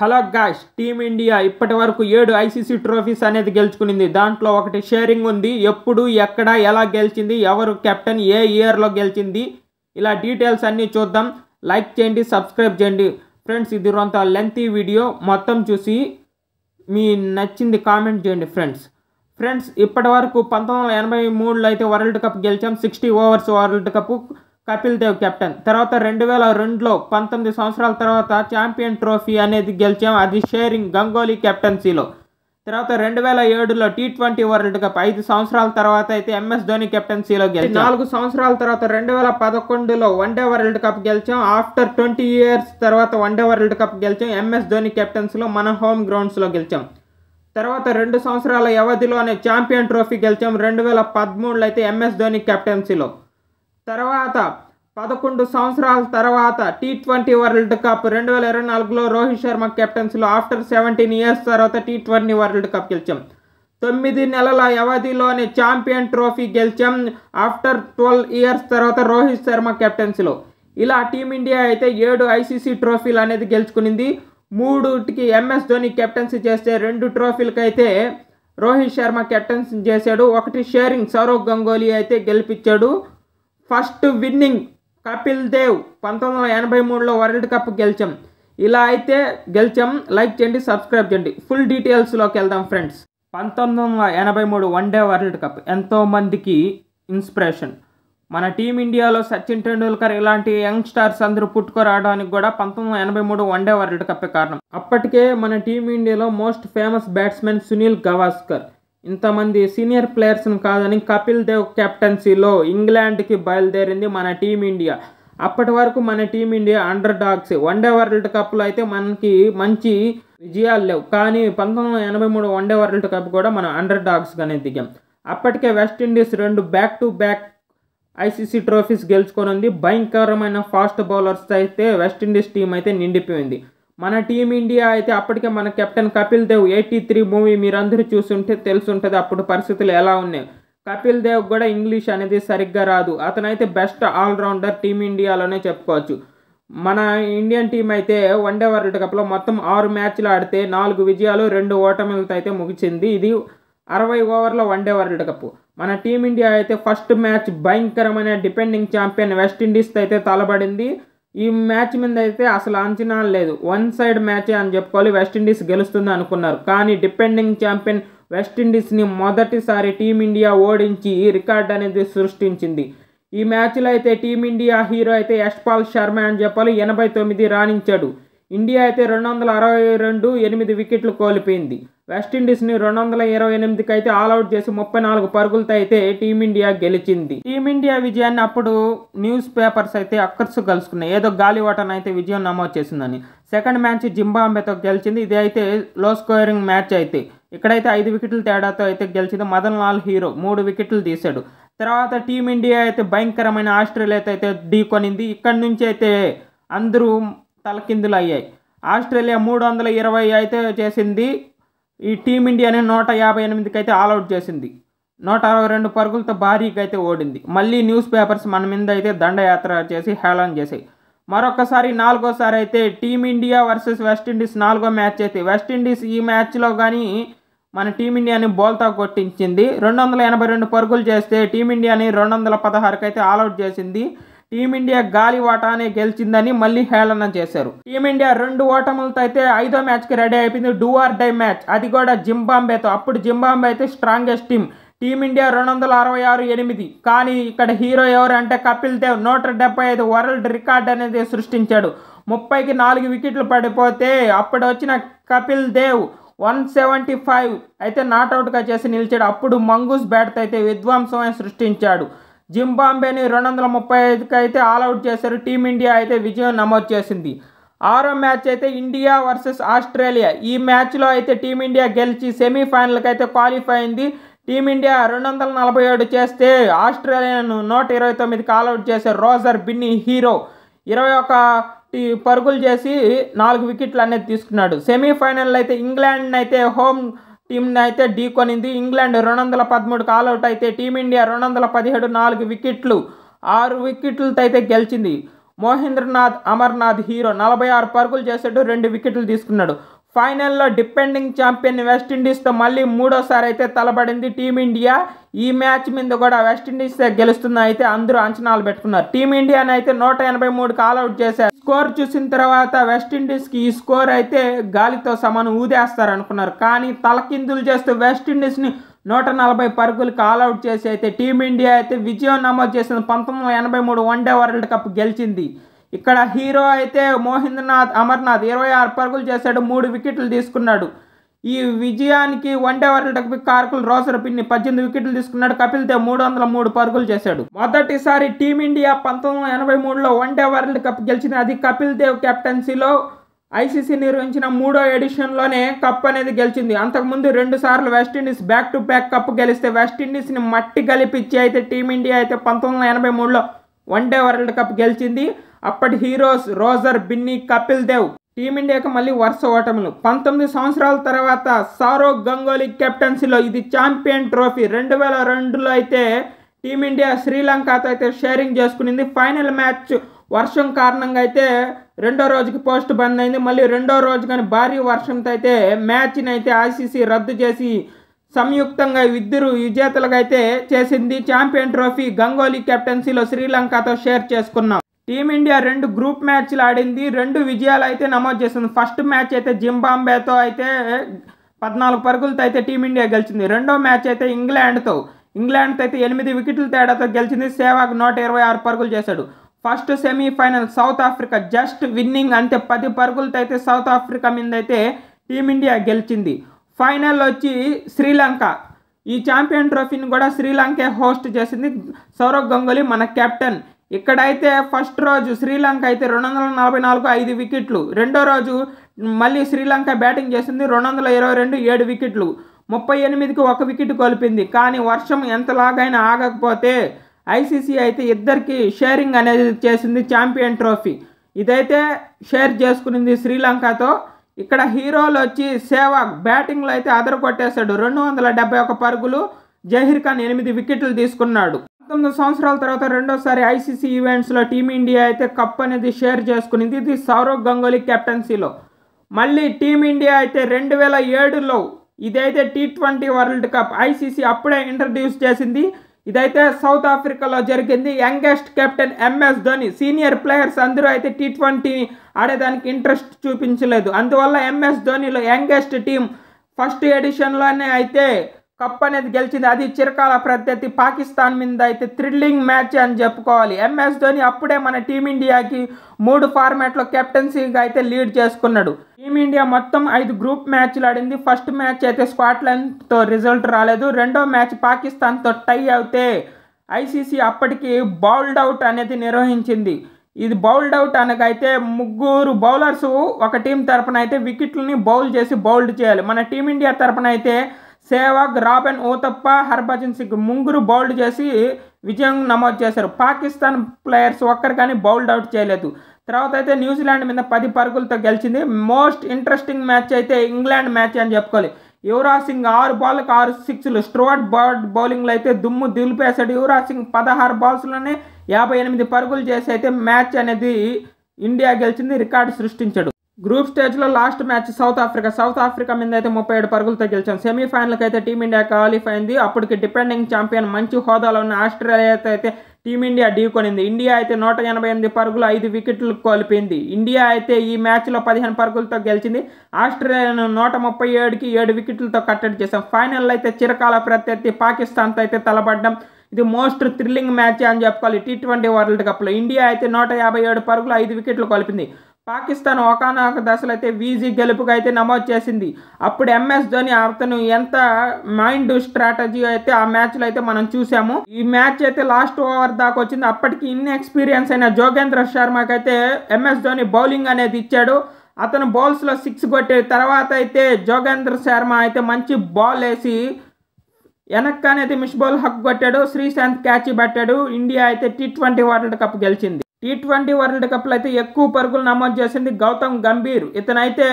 Hello guys, team India ఇప్పటి వరకు 7 ICC trophies అనేది గెలుచుకునింది. దాంట్లో ఒకటి షేరింగ్ ఉంది. ఎప్పుడు, ఎక్కడ, ఎలా గెలిచింది, ఎవరు కెప్టెన్, ఏ ఇయర్లో గెలిచింది, ఇలా డీటెయిల్స్ అన్నీ చూద్దాం. లైక్ చేయండి, సబ్స్క్రైబ్ చేయండి. ఫ్రెండ్స్, ఇది కొంత లెంతీ వీడియో. మొత్తం చూసి మీ నచ్చింది కామెంట్ చేయండి. ఫ్రెండ్స్ ఇప్పటి వరకు 1983లో అయితే వరల్డ్ కప్ గెలిచాం. 60 overs world cup, Kapil Dev captain. తర్వాత 2002లో 19 సంవత్సరాల తర్వాత ఛాంపియన్ ట్రోఫీ అనేది గెలిచాం. అది షేరింగ్ గంగోలీ కెప్టెన్సీలో. తర్వాత 2007లో T20 వరల్డ్ కప్ 5 సంవత్సరాల తర్వాత అయితే MS ధోని కెప్టెన్సీలో గెలిచాం. 4 సంవత్సరాల తర్వాత 2011లో వన్డే వరల్డ్ కప్ గెలిచాం. ఆఫ్టర్ 20 years తర్వాత వన్డే వరల్డ్ కప్ గెలిచాం. MS ధోని కెప్టెన్సీలో మన హోమ్ గ్రౌండ్స్లో గెలిచాం. తర్వాత 2 సంవత్సరాల వ్యవధిలోనే ఛాంపియన్ ట్రోఫీ గెలిచాం. 2013లో అయితే MS ధోని కెప్టెన్సీలో. తర్వాత 11 సంవత్సరాల తర్వాత T20 వరల్డ్ కప్ 2024లో రోహిత్ శర్మ కెప్టెన్సీలో. ఆఫ్టర్ 17 years తర్వాత T20 వరల్డ్ కప్ గెలిచాం. 9 నెలల వ్యవధిలోనే ఛాంపియన్ ట్రోఫీ గెలిచాం. ఆఫ్టర్ 12 years తర్వాత రోహిత్ శర్మ కెప్టెన్సీలో. ఇలా టీమిండియా అయితే 7 ఐసీసీ ట్రోఫీలు అనేది గెలుచుకునింది. 3కి MS ధోని కెప్టెన్సీ చేస్తే 2 ట్రోఫీలకి అయితే రోహిత్ శర్మ కెప్టెన్సీ చేశాడు. ఒకటి షేరింగ్ సౌరవ్ గంగోలీ అయితే గెలిపించాడు. ఫస్ట్ విన్నింగ్ కపిల్ దేవ్ 1983లో వరల్డ్ కప్ గెలిచాం. ఇలా అయితే గెలిచాం. లైక్ చేయండి, సబ్స్క్రైబ్ చేయండి. ఫుల్ డీటెయిల్స్లోకి వెళ్దాం ఫ్రెండ్స్. 1983 వన్డే వరల్డ్ కప్ ఎంతోమందికి ఇన్స్పిరేషన్. మన టీమిండియాలో సచిన్ టెండూల్కర్ ఇలాంటి యంగ్ స్టార్స్ అందరూ పుట్టుకురావడానికి కూడా 1983 వన్డే వరల్డ్ కప్పే కారణం. అప్పటికే మన టీమిండియాలో most famous batsmen Sunil Gavaskar. ఇంతమంది సీనియర్ ప్లేయర్స్ని కాదని కపిల్ దేవ్ కెప్టెన్సీలో ఇంగ్లాండ్కి బయలుదేరింది మన టీమిండియా. అప్పటి వరకు మన team India under dogs. One day world కప్లో అయితే మనకి మంచి విజయాలు లేవు. కానీ 1983 వన్డే వరల్డ్ కప్ కూడా మనం అండర్ డాగ్స్గానే దిగాం. అప్పటికే West Indies 2 back to back ICC trophies గెలుచుకొని ఉంది. భయంకరమైన ఫాస్ట్ బౌలర్స్ అయితే వెస్టిండీస్ టీం అయితే నిండిపోయింది. మన టీమిండియా అయితే అప్పటికే మన కెప్టెన్ కపిల్ దేవ్ 83 మూవీ మీరందరూ చూస్తుంటే తెలుసుంటుంది అప్పుడు పరిస్థితులు ఎలా ఉన్నాయి. కపిల్ దేవ్ కూడా ఇంగ్లీష్ అనేది సరిగ్గా రాదు. అతనైతే బెస్ట్ ఆల్రౌండర్ టీమిండియాలోనే చెప్పుకోవచ్చు. మన ఇండియన్ టీం అయితే వన్డే వరల్డ్ కప్లో మొత్తం 6 మ్యాచ్లు ఆడితే 4 విజయాలు 2 ఓటమిలతో అయితే ముగిసింది. ఇది 60 ఓవర్ల వన్డే వరల్డ్ కప్. మన టీమిండియా అయితే ఫస్ట్ మ్యాచ్ భయంకరమైన డిపెండింగ్ ఛాంపియన్ వెస్టిండీస్తో అయితే తలబడింది. ఈ మ్యాచ్ మీద అయితే అసలు అంచనా లేదు. వన్ సైడ్ మ్యాచే అని చెప్పుకోవాలి. వెస్టిండీస్ గెలుస్తుంది అనుకున్నారు. కానీ డిపెండింగ్ ఛాంపియన్ వెస్టిండీస్ని మొదటిసారి టీమిండియా ఓడించి రికార్డ్ అనేది సృష్టించింది. ఈ మ్యాచ్లో అయితే టీమిండియా హీరో అయితే యశ్పాల్ శర్మ అని చెప్పాలి. 89 రాణించాడు. ఇండియా అయితే 262 8 వికెట్లు కోల్పోయింది. వెస్టిండీస్ని 228కి అయితే ఆల్అవుట్ చేసి 34 పరుగులతో అయితే టీమిండియా గెలిచింది. టీమిండియా విజయాన్ని అప్పుడు న్యూస్ పేపర్స్ అయితే అక్కర్స్ కలుసుకున్నాయి. ఏదో గాలివాటన్ అయితే విజయం నమోదు చేసిందని. సెకండ్ మ్యాచ్ జింబాబ్వేతో గెలిచింది. ఇది అయితే లో స్కోరింగ్ మ్యాచ్ అయితే. ఇక్కడైతే 5 వికెట్ల తేడాతో అయితే గెలిచింది. మదన్ లాల్ హీరో 3 వికెట్లు తీశాడు. తర్వాత టీమిండియా అయితే భయంకరమైన ఆస్ట్రేలియాతో అయితే ఢీకొనింది. ఇక్కడి నుంచి అయితే అందరూ తలకిందులు అయ్యాయి. ఆస్ట్రేలియా 320 అయితే చేసింది. ఈ టీమిండియాని 158కి అయితే ఆల్అవుట్ చేసింది. 162 పరుగులతో భారీగా అయితే ఓడింది. మళ్ళీ న్యూస్ పేపర్స్ మన మీద అయితే దండయాత్ర చేసి హేళన చేసాయి. మరొకసారి 4వసారి అయితే టీమిండియా వర్సెస్ వెస్టిండీస్ 4వ మ్యాచ్ అయితే వెస్టిండీస్ ఈ మ్యాచ్లో కానీ మన టీమిండియాని బోల్తా కొట్టించింది. 282 పరుగులు చేస్తే టీమిండియాని 216కి అయితే ఆల్అవుట్ చేసింది. టీమిండియా గాలివాటానే గెలిచిందని మళ్ళీ హేళన చేశారు. టీమిండియా 2 ఓటములతో అయితే 5వ మ్యాచ్కి రెడీ అయిపోయింది. Do or die match. అది కూడా జింబాబ్వేతో. అప్పుడు జింబాబ్వే అయితే స్ట్రాంగెస్ట్ టీం. టీమిండియా 266 8. కానీ ఇక్కడ హీరో ఎవరు అంటే కపిల్ దేవ్ 175 వరల్డ్ రికార్డ్ అనేది సృష్టించాడు. 30కి 4 వికెట్లు పడిపోతే అప్పుడు వచ్చిన కపిల్ దేవ్ 175 అయితే నాట్అవుట్గా చేసి నిలిచాడు. అప్పుడు మంగూస్ బ్యాట్తో అయితే విధ్వంసమే సృష్టించాడు. జింబాబ్వేని 235కి అయితే ఆల్అవుట్ చేశారు. టీమిండియా అయితే విజయం నమోదు చేసింది. 6వ మ్యాచ్ అయితే ఇండియా వర్సెస్ ఆస్ట్రేలియా. ఈ మ్యాచ్లో అయితే టీమిండియా గెలిచి సెమీఫైనల్కి అయితే క్వాలిఫై అయింది. టీమిండియా 247 చేస్తే ఆస్ట్రేలియాను 129కి ఆల్అవుట్ చేశారు. రోజర్ బిన్నీ హీరో 21 పరుగులు చేసి 4 వికెట్లు అనేది తీసుకున్నాడు. సెమీఫైనల్ అయితే ఇంగ్లాండ్ అయితే హోమ్ టీంని అయితే ఢీకొనింది. ఇంగ్లాండ్ 213కి ఆల్అవుట్ అయితే టీమిండియా 217 4 వికెట్లు 6 వికెట్లతో అయితే గెలిచింది. మోహేంద్రనాథ్ అమర్నాథ్ హీరో 46 పరుగులు చేశాడు, 2 వికెట్లు తీసుకున్నాడు. ఫైనల్లో డిపెండింగ్ ఛాంపియన్ వెస్టిండీస్తో మళ్ళీ మూడోసారి అయితే తలపడింది టీమిండియా. ఈ మ్యాచ్ మీద కూడా వెస్టిండీస్ గెలుస్తున్న అయితే అందరూ అంచనాలు పెట్టుకున్నారు. టీమిండియాని అయితే 183కి ఆల్అౌట్ చేశారు. స్కోర్ చూసిన తర్వాత వెస్టిండీస్కి ఈ స్కోర్ అయితే గాలితో సమానం ఊదేస్తారు అనుకున్నారు. కానీ తలకిందులు చేస్తూ వెస్టిండీస్ని 140 పరుగులకు ఆల్అౌట్ చేసి అయితే టీమిండియా అయితే విజయం నమోదు చేసింది. 1983 వన్డే వరల్డ్ కప్ గెలిచింది. ఇక్కడ హీరో అయితే మోహేంద్రనాథ్ అమర్నాథ్ 26 పరుగులు చేశాడు, 3 వికెట్లు తీసుకున్నాడు. ఈ విజయానికి వన్డే వరల్డ్ కప్ కారకులు రోజర్ బిన్ని 18 వికెట్లు తీసుకున్నాడు. కపిల్ దేవ్ 303 పరుగులు చేశాడు. మొదటిసారి టీమిండియా 1983లో వన్డే వరల్డ్ కప్ గెలిచింది. అది కపిల్ దేవ్ కెప్టెన్సీలో ఐసీసీ నిర్వహించిన 3వ ఎడిషన్లోనే కప్ అనేది గెలిచింది. అంతకుముందు 2 సార్లు West Indies back to back cup గెలిస్తే వెస్టిండీస్ని మట్టి గలిపించి అయితే టీమిండియా అయితే 1983లో వన్డే వరల్డ్ కప్ గెలిచింది. అప్పటి హీరోస్ రోజర్ బిన్ని, కపిల్ దేవ్. టీమిండియాకి మళ్ళీ వరుస ఓటములు. 19 సంవత్సరాల తర్వాత సౌరవ్ గంగూలీ కెప్టెన్సీలో ఇది ఛాంపియన్ ట్రోఫీ. 2002లో అయితే టీమిండియా శ్రీలంకతో అయితే షేరింగ్ చేసుకునింది. ఫైనల్ మ్యాచ్ వర్షం కారణంగా అయితే రెండో రోజుకి పోస్ట్ బంద్ అయింది. మళ్ళీ రెండో రోజు కానీ భారీ వర్షంతో అయితే మ్యాచ్ని అయితే ఐసీసీ రద్దు చేసి సంయుక్తంగా ఇద్దరు విజేతలుగా అయితే చేసింది. ఛాంపియన్ ట్రోఫీ గంగూలీ కెప్టెన్సీలో శ్రీలంకతో షేర్ చేసుకున్నాం. టీమిండియా 2 గ్రూప్ మ్యాచ్లు ఆడింది, 2 విజయాలు అయితే నమోదు చేసింది. ఫస్ట్ మ్యాచ్ అయితే జింబాబ్వేతో అయితే 14 పరుగులతో అయితే టీమిండియా గెలిచింది. రెండో మ్యాచ్ అయితే ఇంగ్లాండ్తో అయితే 8 వికెట్ల తేడాతో గెలిచింది. సేవాగ్ 126 పరుగులు చేశాడు. First semi-final south Africa just winnowing అంతే, 10 పరుగులతో అయితే సౌత్ ఆఫ్రికా మీద అయితే టీమిండియా గెలిచింది. ఫైనల్ వచ్చి శ్రీలంక. ఈ ఛాంపియన్ ట్రోఫీని కూడా శ్రీలంకే హోస్ట్ చేసింది. సౌరవ్ గంగూలీ మన కెప్టెన్. ఇక్కడైతే ఫస్ట్ రోజు శ్రీలంక అయితే 244 5 వికెట్లు. రెండో రోజు మళ్ళీ శ్రీలంక బ్యాటింగ్ చేసింది, 222 7 వికెట్లు. 38కి 1 వికెట్ కోల్పోయింది. కానీ వర్షం ఎంతలాగైనా ఆగకపోతే ఐసీసీ అయితే ఇద్దరికి షేరింగ్ అనేది చేసింది ఛాంపియన్ ట్రోఫీ. ఇదైతే షేర్ చేసుకునింది శ్రీలంకతో. ఇక్కడ హీరోలు వచ్చి సేవాగ్ బ్యాటింగ్లో అయితే అదరగొట్టేశాడు, 271 పరుగులు. జహీర్ ఖాన్ 8 వికెట్లు తీసుకున్నాడు. 19 సంవత్సరాల తర్వాత రెండోసారి ఐసీసీ ఈవెంట్స్లో టీమిండియా అయితే కప్ అనేది షేర్ చేసుకునింది. ఇది సౌరవ్ గంగూలీ కెప్టెన్సీలో. మళ్ళీ టీమిండియా అయితే 2007లో ఇదైతే T20 వరల్డ్ కప్ ఐసీసీ అప్పుడే ఇంట్రడ్యూస్ చేసింది. ఇదైతే సౌత్ ఆఫ్రికాలో జరిగింది. Youngest captain MS Dhoni. Senior players అందరూ అయితే T20 ఆడేదానికి ఇంట్రెస్ట్ చూపించలేదు. అందువల్ల ఎంఎస్ ధోనిలో యంగెస్ట్ టీం ఫస్ట్ ఎడిషన్లోనే అయితే కప్ అనేది గెలిచింది. అది చిరకాల ప్రత్యర్థి పాకిస్తాన్ మీద అయితే థ్రిల్లింగ్ మ్యాచ్ అని చెప్పుకోవాలి. ఎంఎస్ ధోని అప్పుడే మన టీమిండియాకి 3 ఫార్మాట్లో కెప్టెన్సీగా అయితే లీడ్ చేసుకున్నాడు. టీమిండియా మొత్తం 5 గ్రూప్ మ్యాచ్లు ఆడింది. ఫస్ట్ మ్యాచ్ అయితే స్కాట్లాండ్తో రిజల్ట్ రాలేదు. రెండో మ్యాచ్ పాకిస్తాన్తో టై అవుతే ఐసీసీ అప్పటికి బౌల్డ్ అవుట్ అనేది నిర్వహించింది. ఇది బౌల్డ్ అవుట్ అనగా అయితే 3 బౌలర్స్ ఒక టీం తరపున అయితే వికెట్లని బౌల్ చేసి బౌల్డ్ చేయాలి. మన టీమిండియా తరపున అయితే సేవాగ్, రాబెన్ ఊతప్ప, హర్భజన్ సింగ్ 3 బౌల్డ్ చేసి విజయం నమోదు చేశారు. పాకిస్తాన్ ప్లేయర్స్ ఒక్కరు కానీ బౌల్డ్ అవుట్ చేయలేదు. తర్వాత అయితే న్యూజిలాండ్ మీద 10 పరుగులతో గెలిచింది. మోస్ట్ ఇంట్రెస్టింగ్ మ్యాచ్ అయితే ఇంగ్లాండ్ మ్యాచ్ అని చెప్పుకోవాలి. యువరాజ్ సింగ్ 6 బాల్లకు 6 సిక్స్లు. స్టూవర్ట్ బ్రాడ్ బౌలింగ్లో అయితే దుమ్ము దులిపేశాడు. యువరాజ్ సింగ్ 16 బాల్స్లోనే 58 పరుగులు చేసి అయితే మ్యాచ్ అనేది ఇండియా గెలిచింది, రికార్డు సృష్టించాడు. గ్రూప్ స్టేజ్లో లాస్ట్ మ్యాచ్ సౌత్ ఆఫ్రికా మీద అయితే 37 పరుగులతో గెలిచాం. సెమీఫైనల్కి అయితే టీమిండియా క్వాలిఫై అయింది. అప్పటికి డిపెండింగ్ ఛాంపియన్ మంచి హోదాలో ఉన్న ఆస్ట్రేలియాతో అయితే టీమిండియా ఢీకొనింది. ఇండియా అయితే 188 పరుగులు 5 వికెట్లు కోల్పోయింది. ఇండియా అయితే ఈ మ్యాచ్లో 15 పరుగులతో గెలిచింది. ఆస్ట్రేలియాను 137కి 7 వికెట్లతో కట్టడి చేశాం. ఫైనల్లో అయితే చిరకాల ప్రత్యర్థి పాకిస్తాన్తో అయితే తలపడ్డాం. ఇది మోస్ట్ థ్రిల్లింగ్ మ్యాచ్ అని చెప్పుకోవాలి. T20 వరల్డ్ కప్లో ఇండియా అయితే 157 పరుగులు 5 వికెట్లు కోల్పోయింది. పాకిస్తాన్ ఒకనొక దశలో అయితే వీజీ గెలుపుగా అయితే నమోదు చేసింది. అప్పుడు ఎంఎస్ ధోని అతను ఎంత మైండ్ స్ట్రాటజీ అయితే ఆ మ్యాచ్లో అయితే మనం చూసాము. ఈ మ్యాచ్ అయితే లాస్ట్ ఓవర్ దాకా వచ్చింది. అప్పటికి ఇన్ఎక్స్పీరియన్స్ అయిన జోగేంద్ర శర్మకి అయితే ఎంఎస్ ధోని బౌలింగ్ అనేది ఇచ్చాడు. అతను బౌల్స్లో 6 కొట్టే తర్వాత అయితే జోగేంద్ర శర్మ అయితే మంచి బాల్ వేసి వెనక్కి అనేది మిస్ బాల్ హక్ కొట్టాడు. శ్రీశాంత్ క్యాచ్ పట్టాడు. ఇండియా అయితే T20 వరల్డ్ కప్ గెలిచింది. T20 వరల్డ్ కప్లో అయితే ఎక్కువ పరుగులు నమోదు చేసింది గౌతమ్ గంభీర్. ఇతనైతే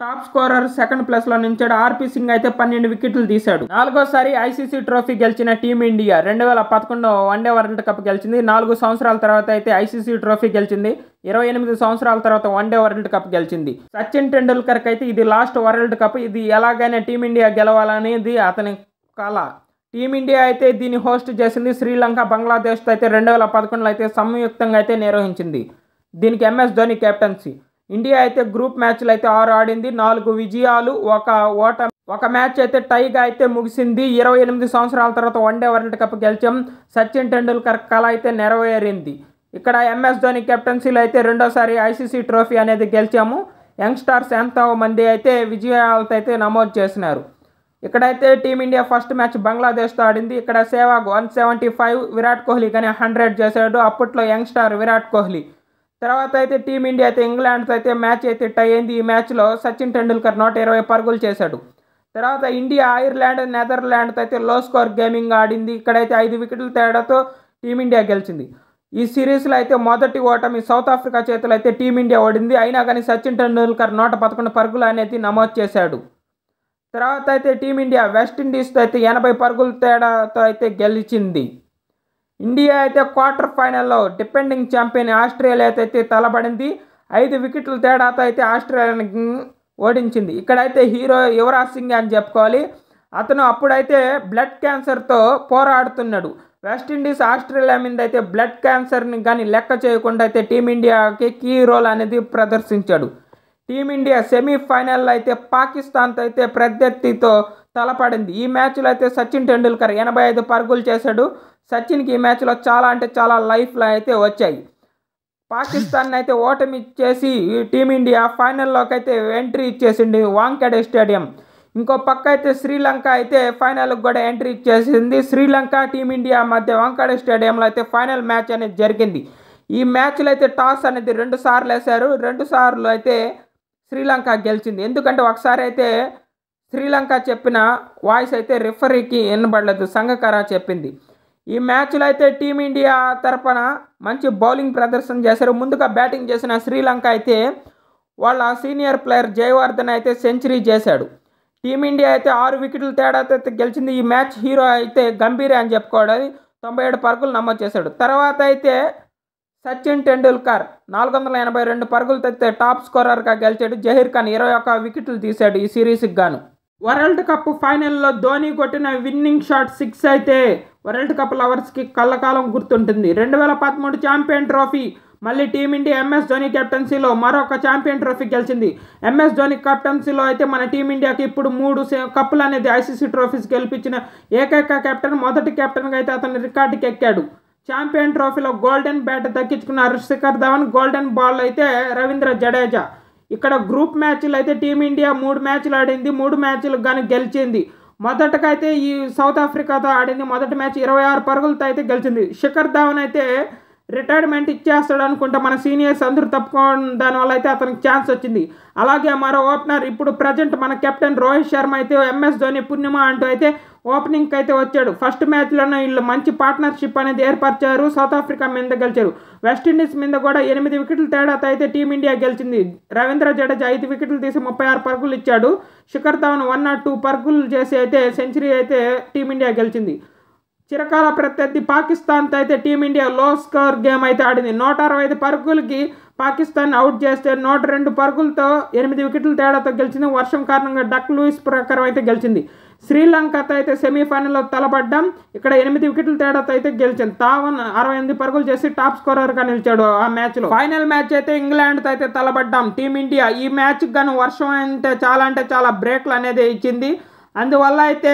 టాప్ స్కోరర్ సెకండ్ ప్లేస్లో నిలిచాడు. ఆర్పీ సింగ్ అయితే 12 వికెట్లు తీశాడు. 4వ ఐసీసీ ట్రోఫీ గెలిచిన టీమిండియా 2011 వన్డే వరల్డ్ కప్ గెలిచింది. 4 సంవత్సరాల తర్వాత అయితే ఐసీసీ ట్రోఫీ గెలిచింది. 28 సంవత్సరాల తర్వాత వన్డే వరల్డ్ కప్ గెలిచింది. సచిన్ టెండూల్కర్కి అయితే ఇది లాస్ట్ వరల్డ్ కప్. ఇది ఎలాగైనా టీమిండియా గెలవాలనేది అతని కళ. టీమిండియా అయితే దీన్ని హోస్ట్ చేసింది. శ్రీలంక, బంగ్లాదేశ్తో అయితే 2011లో అయితే సంయుక్తంగా అయితే నిర్వహించింది. దీనికి ఎంఎస్ ధోని కెప్టెన్సీ. ఇండియా అయితే గ్రూప్ మ్యాచ్లు అయితే 6 ఆడింది. 4 విజయాలు, 1 ఓటమి. ఒక మ్యాచ్ అయితే టైగా అయితే ముగిసింది. 28 సంవత్సరాల తర్వాత వన్డే వరల్డ్ కప్ గెలిచాం. సచిన్ టెండూల్కర్ కళ అయితే నెరవేరింది. ఇక్కడ ఎంఎస్ ధోని కెప్టెన్సీలో అయితే రెండోసారి ఐసీసీ ట్రోఫీ అనేది గెలిచాము. యంగ్స్టార్స్ ఎంతో మంది అయితే విజయాలతో అయితే నమోదు చేసినారు. ఇక్కడైతే టీమిండియా ఫస్ట్ మ్యాచ్ బంగ్లాదేశ్తో ఆడింది. ఇక్కడ సెహ్వాగ్ 175, విరాట్ కోహ్లీ కానీ 100 చేశాడు. అప్పట్లో యంగ్స్టార్ విరాట్ కోహ్లీ. తర్వాత అయితే టీమిండియా అయితే ఇంగ్లాండ్తో అయితే మ్యాచ్ అయితే టై అయింది. ఈ మ్యాచ్లో సచిన్ టెండూల్కర్ 120 పరుగులు చేశాడు. తర్వాత ఇండియా ఐర్లాండ్, నెదర్లాండ్తో అయితే లో స్కోర్ గేమింగ్ ఆడింది. ఇక్కడైతే 5 వికెట్ల తేడాతో టీమిండియా గెలిచింది. ఈ సిరీస్లో అయితే మొదటి ఓటమి సౌత్ ఆఫ్రికా చేతులు అయితే టీమిండియా ఓడింది. అయినా కానీ సచిన్ టెండూల్కర్ 111 పరుగులు అనేది నమోదు చేశాడు. తర్వాత అయితే టీమిండియా వెస్టిండీస్తో అయితే 80 పరుగుల తేడాతో అయితే గెలిచింది. ఇండియా అయితే క్వార్టర్ ఫైనల్లో డిపెండింగ్ ఛాంపియన్ ఆస్ట్రేలియాతో అయితే తలపడింది. 5 వికెట్ల తేడాతో అయితే ఆస్ట్రేలియాని ఓడించింది. ఇక్కడైతే హీరో యువరాజ్ సింగ్ అని చెప్పుకోవాలి. అతను అప్పుడైతే బ్లడ్ క్యాన్సర్తో పోరాడుతున్నాడు. వెస్టిండీస్ ఆస్ట్రేలియా మీద అయితే బ్లడ్ క్యాన్సర్ని కానీ లెక్క చేయకుండా అయితే టీమిండియాకి కీ రోల్ అనేది ప్రదర్శించాడు. టీమిండియా సెమీఫైనల్లో అయితే పాకిస్తాన్తో అయితే ప్రత్యర్థితో తలపడింది. ఈ మ్యాచ్లో అయితే సచిన్ టెండూల్కర్ 85 పరుగులు చేశాడు. సచిన్కి ఈ మ్యాచ్లో చాలా అంటే చాలా లైఫ్లో అయితే వచ్చాయి. పాకిస్తాన్ అయితే ఓటమి చేసి టీమిండియా ఫైనల్లోకి అయితే ఎంట్రీ ఇచ్చేసింది వాంఖేడే స్టేడియం. ఇంకో పక్క అయితే శ్రీలంక అయితే ఫైనల్కి కూడా ఎంట్రీ ఇచ్చేసింది. శ్రీలంక, టీమిండియా మధ్య వాంఖేడే స్టేడియంలో అయితే ఫైనల్ మ్యాచ్ అనేది జరిగింది. ఈ మ్యాచ్లో అయితే టాస్ అనేది 2 సార్లు వేశారు. 2 సార్లు అయితే శ్రీలంక గెలిచింది. ఎందుకంటే ఒకసారి అయితే శ్రీలంక చెప్పిన వాయిస్ అయితే రిఫరీకి వినబడలేదు, సంగకార చెప్పింది. ఈ మ్యాచ్లో అయితే టీమిండియా తరపున మంచి బౌలింగ్ ప్రదర్శన చేశారు. ముందుగా బ్యాటింగ్ చేసిన శ్రీలంక అయితే వాళ్ళ సీనియర్ ప్లేయర్ జయవర్ధన్ అయితే సెంచరీ చేశాడు. టీమిండియా అయితే 6 వికెట్ల తేడాతో అయితే గెలిచింది. ఈ మ్యాచ్ హీరో అయితే గంభీర్ అని చెప్పుకోవడం 97 పరుగులు నమోదు చేశాడు. తర్వాత అయితే సచిన్ టెండూల్కర్ 482 పరుగులతో అయితే టాప్ స్కోరర్గా గెలిచాడు. జహీర్ ఖాన్ 21 వికెట్లు తీశాడు ఈ సిరీస్కి గాను. వరల్డ్ కప్ ఫైనల్లో ధోని కొట్టిన విన్నింగ్ షాట్ 6 అయితే వరల్డ్ కప్ లవర్స్కి కళ్ళకాలం గుర్తుంటుంది. 2013 ఛాంపియన్ ట్రోఫీ మళ్ళీ టీమిండియా ఎంఎస్ ధోని కెప్టెన్సీలో మరొక ఛాంపియన్ ట్రోఫీ గెలిచింది. ఎంఎస్ ధోని కెప్టెన్సీలో అయితే మన టీమిండియాకి ఇప్పుడు 3 కప్పులు అనేది ఐసీసీ ట్రోఫీస్ గెలిపించిన ఏకైక కెప్టెన్. మొదటి కెప్టెన్గా అయితే అతను రికార్డుకి ఎక్కాడు. ఛాంపియన్ ట్రోఫీలో గోల్డెన్ బ్యాట్ దక్కించుకున్నారు శిఖర్ ధవన్. గోల్డెన్ బాల్ అయితే రవీంద్ర జడేజా. ఇక్కడ గ్రూప్ మ్యాచ్లు అయితే టీమిండియా 3 మ్యాచ్లు ఆడింది. 3 మ్యాచ్లకు కానీ గెలిచింది. మొదటగా అయితే ఈ సౌత్ ఆఫ్రికాతో ఆడింది. మొదటి మ్యాచ్ 26 పరుగులతో అయితే గెలిచింది. శిఖర్ ధవన్ అయితే రిటైర్మెంట్ ఇచ్చేస్తాడు అనుకుంటా, మన సీనియర్స్ అందరూ తప్పుకోవడం దానివల్ల అయితే అతనికి ఛాన్స్ వచ్చింది. అలాగే మరో ఓపెనర్ ఇప్పుడు ప్రజెంట్ మన కెప్టెన్ రోహిత్ శర్మ అయితే ఎంఎస్ ధోని పుణ్యమ అంటూ అయితే ఓపెనింగ్కి అయితే వచ్చాడు. ఫస్ట్ మ్యాచ్లోనే వీళ్ళు మంచి పార్ట్నర్షిప్ అనేది ఏర్పరిచారు. సౌత్ ఆఫ్రికా మీద గెలిచారు. వెస్టిండీస్ మీద కూడా 8 వికెట్ల తేడాతో అయితే టీమిండియా గెలిచింది. రవీంద్ర జడేజా 5 వికెట్లు తీసి 36 పరుగులు ఇచ్చాడు. శిఖర్ ధవన్ 102 పరుగులు చేసి అయితే సెంచరీ అయితే టీమిండియా గెలిచింది. చిరకాల ప్రత్యర్థి పాకిస్తాన్తో అయితే టీమిండియా లో స్కోర్ గేమ్ అయితే ఆడింది. 165 పరుగులకి పాకిస్తాన్ అవుట్ చేస్తే 102 పరుగులతో 8 వికెట్ల తేడాతో గెలిచింది. వర్షం కారణంగా డక్ లూయిస్ ప్రకారం అయితే గెలిచింది. శ్రీలంకతో అయితే సెమీఫైనల్లో తలపడ్డాం. ఇక్కడ 8 వికెట్ల తేడాతో అయితే గెలిచింది. తావన్ 68 పరుగులు చేసి టాప్ స్కోరర్గా నిలిచాడు ఆ మ్యాచ్లో. ఫైనల్ మ్యాచ్ అయితే ఇంగ్లాండ్తో అయితే తలపడ్డాం టీమిండియా. ఈ మ్యాచ్కి గాను వర్షం అంటే చాలా బ్రేక్లు అనేది ఇచ్చింది. అందువల్ల అయితే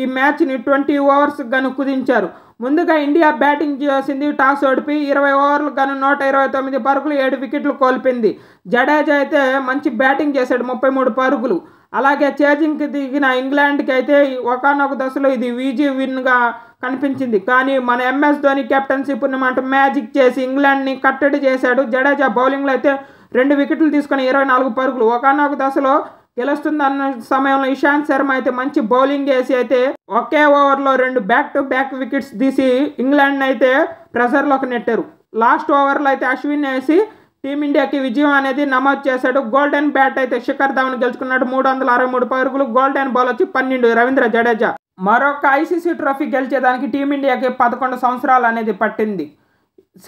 ఈ మ్యాచ్ని 20 ఓవర్స్కి గాను కుదించారు. ముందుగా ఇండియా బ్యాటింగ్ చేసింది. టాస్ ఓడిపి 20 ఓవర్లకు గాను 129 పరుగులు 7 వికెట్లు కోల్పోయింది. జడేజా అయితే మంచి బ్యాటింగ్ చేశాడు, 33 పరుగులు. అలాగే చేజింగ్కి దిగిన ఇంగ్లాండ్కి అయితే ఒకానొక దశలో ఇది ఈజీ విన్గా కనిపించింది. కానీ మన ఎంఎస్ ధోని కెప్టెన్సీ పుణ్యమంట మ్యాజిక్ చేసి ఇంగ్లాండ్ని కట్టడి చేశాడు. జడేజా బౌలింగ్లో అయితే 2 వికెట్లు తీసుకొని 24 పరుగులు. ఒకానొక దశలో గెలుస్తుందన్న సమయంలో ఇషాంత్ శర్మ అయితే మంచి బౌలింగ్ వేసి అయితే ఒకే ఓవర్లో 2 బ్యాక్-టు-బ్యాక్ వికెట్స్ తీసి ఇంగ్లాండ్ అయితే ప్రెషర్లోకి నెట్టారు. లాస్ట్ ఓవర్లో అయితే అశ్విన్ వేసి టీమిండియాకి విజయం అనేది నమోదు చేశాడు. గోల్డెన్ బ్యాట్ అయితే శిఖర్ ధవన్ గెలుచుకున్నాడు. 363 పరుగులు. గోల్డెన్ బాల్ వచ్చి 12 రవీంద్ర జడేజా. మరొక ఐసీసీ ట్రోఫీ గెలిచేదానికి టీమిండియాకి 11 సంవత్సరాలు అనేది పట్టింది.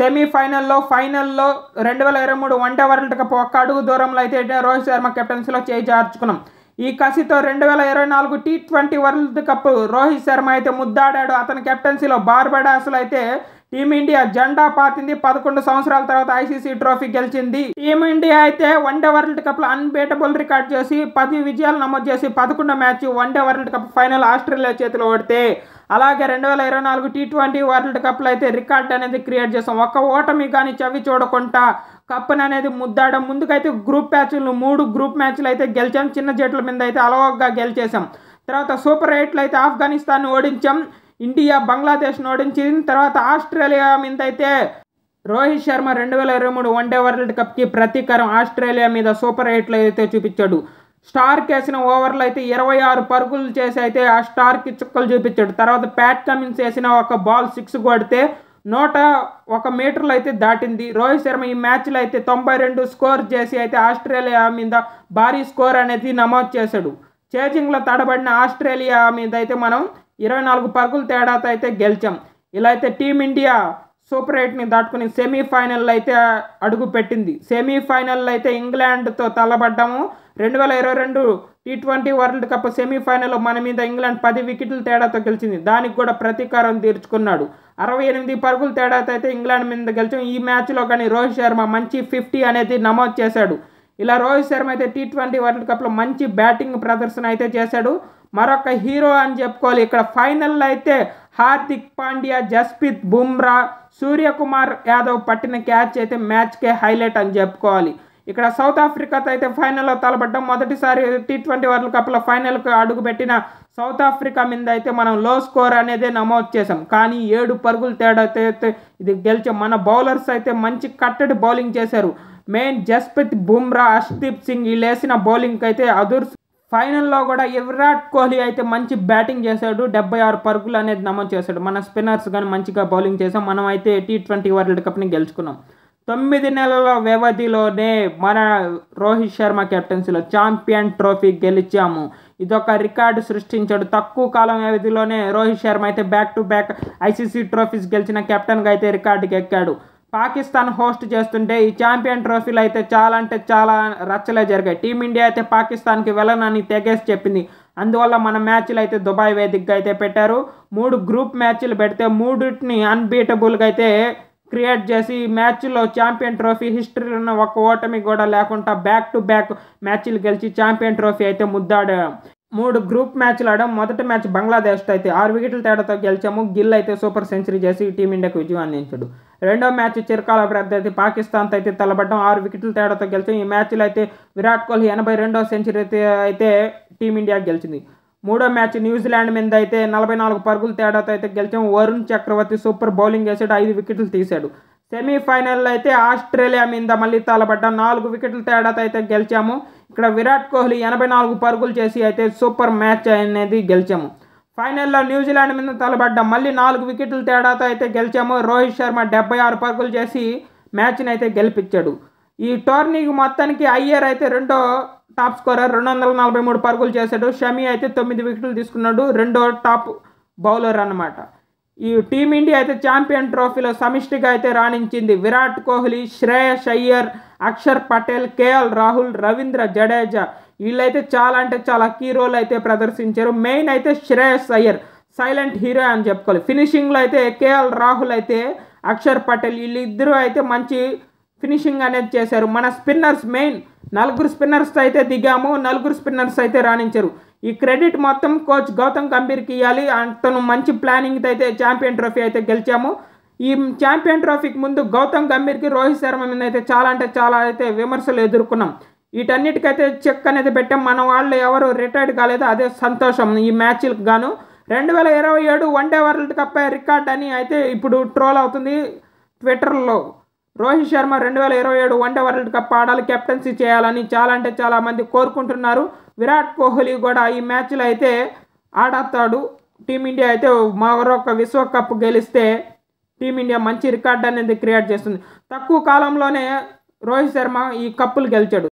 సెమీఫైనల్లో ఫైనల్లో 2023 వన్డే వరల్డ్ కప్ ఒక్క అడుగు దూరంలో అయితే రోహిత్ శర్మ కెప్టెన్సీలో చేయి జార్చుకున్నాం. ఈ కసితో 2024 T20 world cup Rohit Sharma అయితే ముద్దాడాడు. అతని కెప్టెన్సీలో బార్బడాస్లో అయితే టీమిండియా జెండా పాతింది. 11 సంవత్సరాల తర్వాత ఐసీసీ ట్రోఫీ గెలిచింది. టీమిండియా అయితే వన్డే వరల్డ్ కప్లో అన్బీటబుల్ రికార్డ్ చేసి 10 విజయాలు నమోదు చేసి 11 match one day world cup final Australia చేతిలో ఓడితే, అలాగే 2024 T20 వరల్డ్ కప్లో అయితే రికార్డ్ అనేది క్రియేట్ చేసాం. ఒక్క ఓటమి కానీ చవి చూడకుండా కప్పుని అనేది ముద్దాడం. ముందుకైతే గ్రూప్ మ్యాచ్లు 3 గ్రూప్ మ్యాచ్లు అయితే గెలిచాం. చిన్న జట్ల మీద అయితే అలవోగ్గా గెలిచేసాం. తర్వాత సూపర్ 8లో అయితే ఆఫ్ఘనిస్తాన్ ఓడించాం. ఇండియా బంగ్లాదేశ్ను ఓడించింది. తర్వాత ఆస్ట్రేలియా మీద అయితే రోహిత్ శర్మ 2023 వన్డే వరల్డ్ కప్కి ప్రతీకారం ఆస్ట్రేలియా మీద సూపర్ 8లో అయితే చూపించాడు. స్టార్కి వేసిన ఓవర్లో అయితే 26 పరుగులు చేసి అయితే ఆ స్టార్కి చుక్కలు చూపించాడు. తర్వాత ప్యాట్ కమిన్స్ వేసిన ఒక బాల్ 6 కొడితే 101 మీటర్లు అయితే దాటింది. రోహిత్ శర్మ ఈ మ్యాచ్లో అయితే 92 స్కోర్ చేసి అయితే ఆస్ట్రేలియా మీద భారీ స్కోర్ అనేది నమోదు చేశాడు. చేజింగ్లో తడబడిన ఆస్ట్రేలియా మీద అయితే మనం 24 పరుగులు తేడాతో అయితే గెలిచాం. ఇలా అయితే టీమిండియా సూపర్ 8ని దాటుకుని సెమీఫైనల్ అయితే అడుగు పెట్టింది. సెమీఫైనల్ అయితే ఇంగ్లాండ్తో తలబడ్డాము. 2022 T20 వరల్డ్ కప్ సెమీఫైనల్లో మన మీద ఇంగ్లాండ్ 10 వికెట్ల తేడాతో గెలిచింది. దానికి కూడా ప్రతీకారం తీర్చుకున్నాడు. 68 పరుగుల తేడాతో అయితే ఇంగ్లాండ్ మీద గెలిచాం. ఈ మ్యాచ్లో కానీ రోహిత్ శర్మ మంచి 50 అనేది నమోదు చేశాడు. ఇలా రోహిత్ శర్మ అయితే T20 వరల్డ్ కప్లో మంచి బ్యాటింగ్ ప్రదర్శన అయితే చేశాడు. మరొక హీరో అని చెప్పుకోవాలి. ఇక్కడ ఫైనల్లో అయితే హార్దిక్ పాండ్యా, జస్ప్రీత్ బుమ్రా, సూర్యకుమార్ యాదవ్ పట్టిన క్యాచ్ అయితే మ్యాచ్కే హైలైట్ అని చెప్పుకోవాలి. ఇక్కడ సౌత్ ఆఫ్రికాతో అయితే ఫైనల్లో తలపడ్డం. మొదటిసారి T20 వరల్డ్ కప్లో ఫైనల్కు అడుగుపెట్టిన సౌత్ ఆఫ్రికా మీద అయితే మనం లో స్కోర్ అనేది నమోదు చేసాం. కానీ 7 పరుగులు తేడా అయితే ఇది గెలిచాం. మన బౌలర్స్ అయితే మంచి కట్టడి బౌలింగ్ చేశారు. మెయిన్ జస్ప్రీత్ బుమ్రా, హర్షదీప్ సింగ్ వీళ్ళు వేసిన బౌలింగ్ అయితే అదుర్స్. ఫైనల్లో కూడా విరాట్ కోహ్లీ అయితే మంచి బ్యాటింగ్ చేశాడు. 76 పరుగులు అనేది నమోదు చేశాడు. మన స్పిన్నర్స్ కానీ మంచిగా బౌలింగ్ చేసాం. మనం అయితే T20 వరల్డ్ కప్ని గెలుచుకున్నాం. 9 నెలల వ్యవధిలోనే మన రోహిత్ శర్మ కెప్టెన్సీలో ఛాంపియన్ ట్రోఫీ గెలిచాము. ఇదొక రికార్డు సృష్టించాడు. తక్కువ కాలం వ్యవధిలోనే రోహిత్ శర్మ అయితే back to back ICC trophies గెలిచిన కెప్టెన్గా అయితే రికార్డుకి ఎక్కాడు. పాకిస్తాన్ హోస్ట్ చేస్తుంటే ఈ ఛాంపియన్ ట్రోఫీలు అయితే చాలా అంటే చాలా రచ్చలే జరిగాయి. టీమిండియా అయితే పాకిస్తాన్కి వెళ్ళనని తెగేసి చెప్పింది. అందువల్ల మన మ్యాచ్లు అయితే దుబాయ్ వేదికగా అయితే పెట్టారు. 3 గ్రూప్ మ్యాచ్లు పెడితే 3టిని అన్బీటబుల్గా అయితే క్రియేట్ చేసి ఈ మ్యాచ్లో ఛాంపియన్ ట్రోఫీ హిస్టరీలో ఉన్న ఒక ఓటమి కూడా లేకుండా బ్యాక్ టు బ్యాక్ మ్యాచ్లు గెలిచి ఛాంపియన్ ట్రోఫీ అయితే ముద్దాడాం. 3 గ్రూప్ మ్యాచ్లు ఆడాం. మొదటి మ్యాచ్ బంగ్లాదేశ్తో అయితే 6 వికెట్ల తేడాతో గెలిచాము. గిల్ అయితే సూపర్ సెంచరీ చేసి టీమిండియాకు విజయం అందించాడు. రెండో మ్యాచ్ చిరకాల ప్రత్యర్థి పాకిస్తాన్తో అయితే తలబడ్డం. 6 వికెట్ల తేడాతో గెలిచాం. ఈ మ్యాచ్లో అయితే విరాట్ కోహ్లీ 82వ సెంచరీ అయితే టీమిండియా గెలిచింది. మూడో మ్యాచ్ న్యూజిలాండ్ మీద అయితే 44 పరుగుల తేడాతో అయితే గెలిచాం. వరుణ్ చక్రవర్తి సూపర్ బౌలింగ్ వేసాడు. 5 వికెట్లు తీశాడు. సెమీఫైనల్లో అయితే ఆస్ట్రేలియా మీద మళ్ళీ తలబడ్డాం. 4 వికెట్ల తేడాతో అయితే గెలిచాము. ఇక్కడ విరాట్ కోహ్లీ 84 పరుగులు చేసి అయితే సూపర్ మ్యాచ్ అనేది గెలిచాము. ఫైనల్లో న్యూజిలాండ్ మీద తలబడ్డాం. మళ్ళీ 4 వికెట్ల తేడాతో అయితే గెలిచాము. రోహిత్ శర్మ 76 పరుగులు చేసి మ్యాచ్ని అయితే గెలిపించాడు. ఈ టోర్నీకి మొత్తానికి అయ్యర్ అయితే రెండో టాప్ స్కోరర్ 243 పరుగులు చేశాడు. షమి అయితే 9 వికెట్లు తీసుకున్నాడు. రెండో టాప్ బౌలర్ అన్నమాట. ఈ టీమిండియా అయితే ఛాంపియన్ ట్రోఫీలో సమిష్టిగా అయితే రాణించింది. విరాట్ కోహ్లీ, శ్రేయస్ అయ్యర్, అక్షర్ పటేల్, కేఎల్ రాహుల్, రవీంద్ర జడేజా వీళ్ళైతే చాలా అంటే చాలా కీ రోల్ అయితే ప్రదర్శించారు. మెయిన్ అయితే శ్రేయస్ అయ్యర్ సైలెంట్ హీరో అని చెప్పుకోవాలి. ఫినిషింగ్లో అయితే కేఎల్ రాహుల్ అయితే అక్షర్ పటేల్ వీళ్ళిద్దరూ అయితే మంచి ఫినిషింగ్ అనేది చేశారు. మన స్పిన్నర్స్ మెయిన్ 4 స్పిన్నర్స్ అయితే దిగాము. 4 స్పిన్నర్స్ అయితే రాణించారు. ఈ క్రెడిట్ మొత్తం కోచ్ గౌతమ్ గంభీర్కి ఇవ్వాలి. అతను మంచి ప్లానింగ్తో అయితే ఛాంపియన్ ట్రోఫీ అయితే గెలిచాము. ఈ ఛాంపియన్ ట్రోఫీకి ముందు గౌతమ్ గంభీర్కి, రోహిత్ శర్మ మీద అయితే చాలా అంటే చాలా అయితే విమర్శలు ఎదుర్కొన్నాం. వీటన్నిటికైతే చెక్ అనేది పెట్టాం. మన వాళ్ళు ఎవరు రిటైర్డ్ కాలేదు, అదే సంతోషం ఈ మ్యాచ్లకు గాను. 2027 వన్డే వరల్డ్ కప్ రికార్డ్ అని అయితే ఇప్పుడు ట్రోల్ అవుతుంది ట్విట్టర్లో. Rohit Sharma 2027 one day world cup ఆడాలి, కెప్టెన్సీ చేయాలని చాలా అంటే చాలా మంది కోరుకుంటున్నారు. విరాట్ కోహ్లీ కూడా ఈ మ్యాచ్లో అయితే ఆడతాడు. టీమిండియా అయితే మరొక విశ్వకప్ గెలిస్తే టీమిండియా మంచి రికార్డ్ అనేది క్రియేట్ చేస్తుంది. తక్కువ కాలంలోనే రోహిత్ శర్మ ఈ కప్పులు గెలిచాడు.